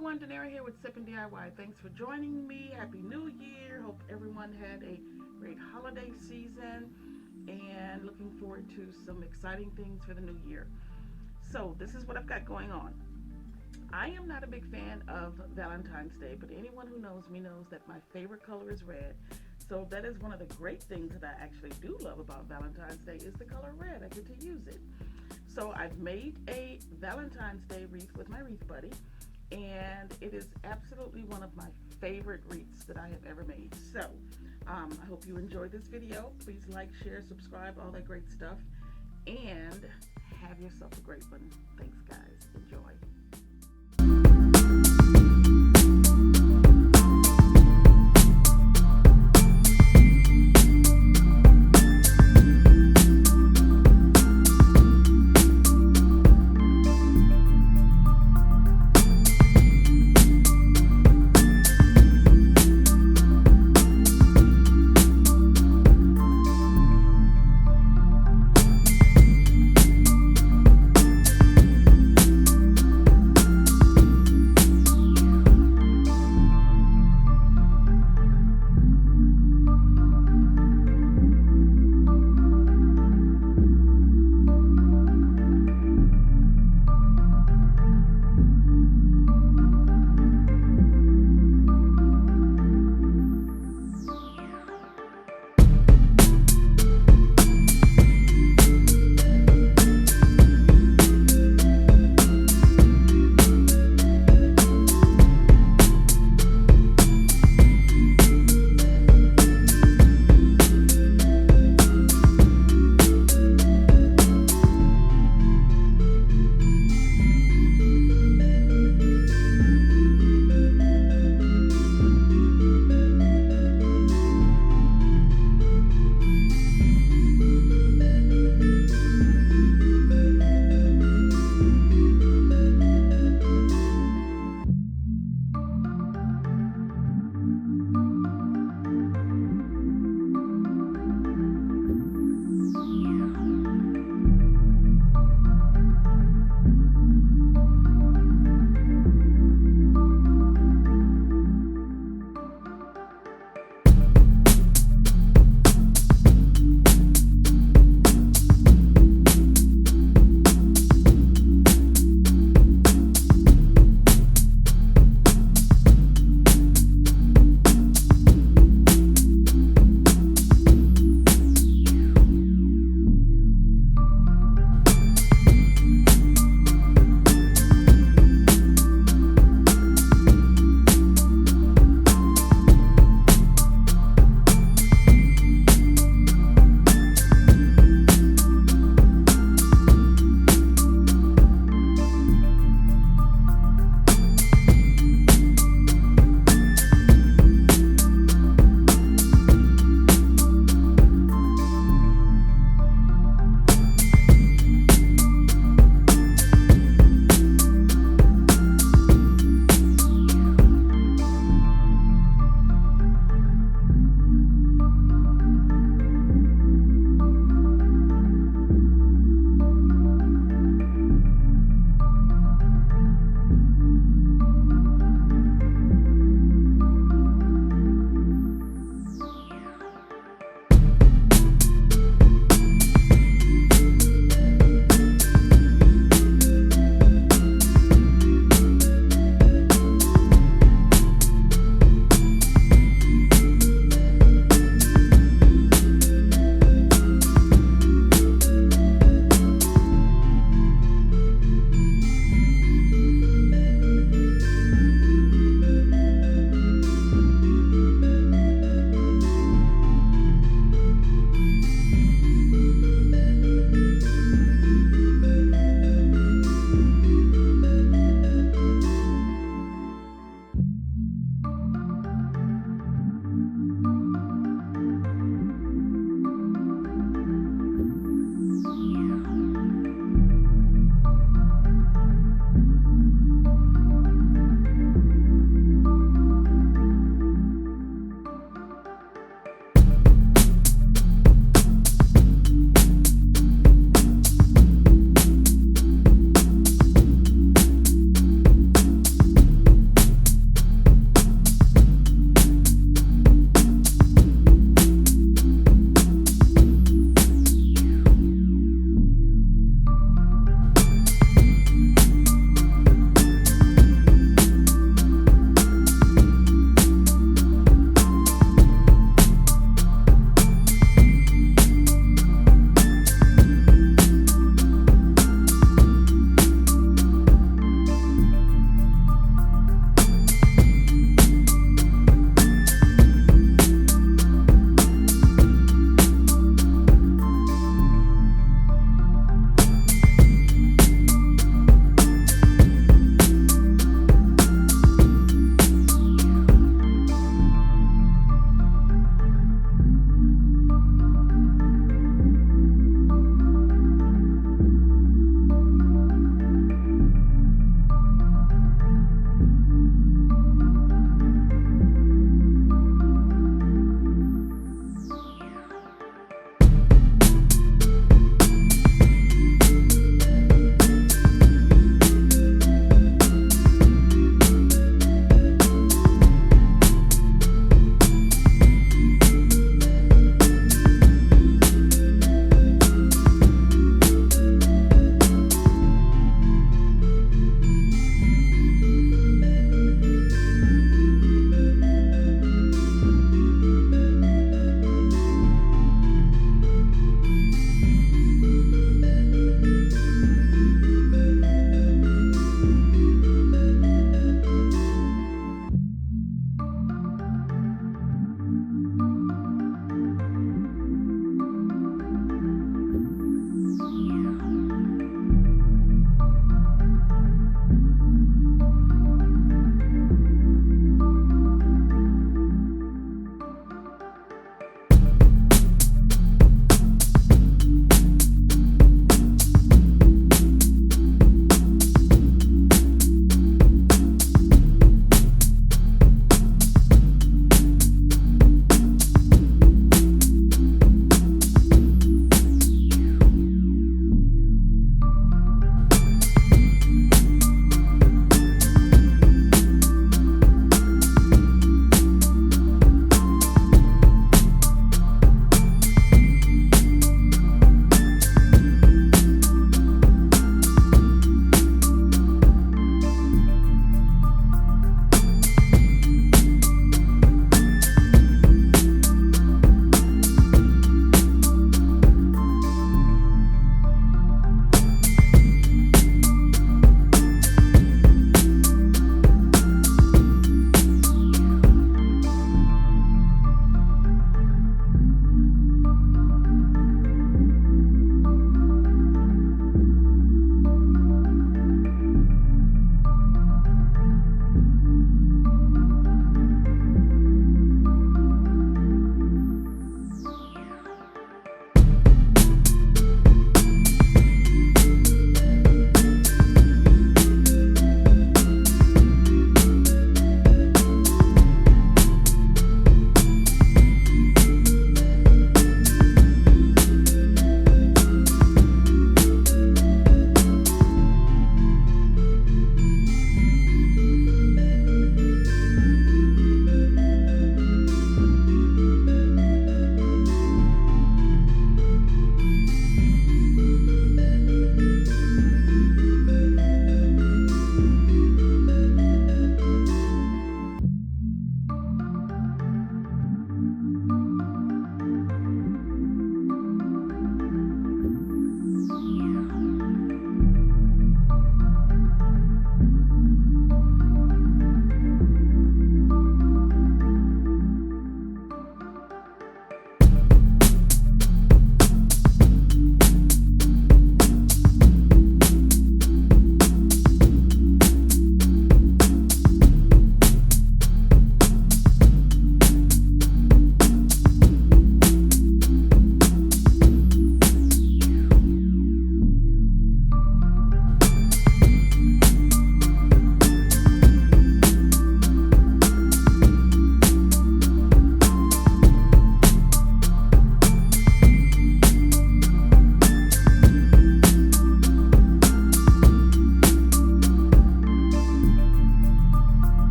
everyone, Danera here with Sip and DIY. Thanks for joining me. Happy New Year. Hope everyone had a great holiday season and looking forward to some exciting things for the new year. So this is what I've got going on. I am not a big fan of Valentine's Day, but anyone who knows me knows that my favorite color is red. So that is one of the great things that I actually do love about Valentine's Day is the color red. I get to use it. So I've made a Valentine's Day wreath with my wreath buddy, and it is absolutely one of my favorite wreaths that I have ever made. So I hope you enjoyed this video. Please like, share, subscribe, all that great stuff, and have yourself a great one. Thanks guys. Enjoy.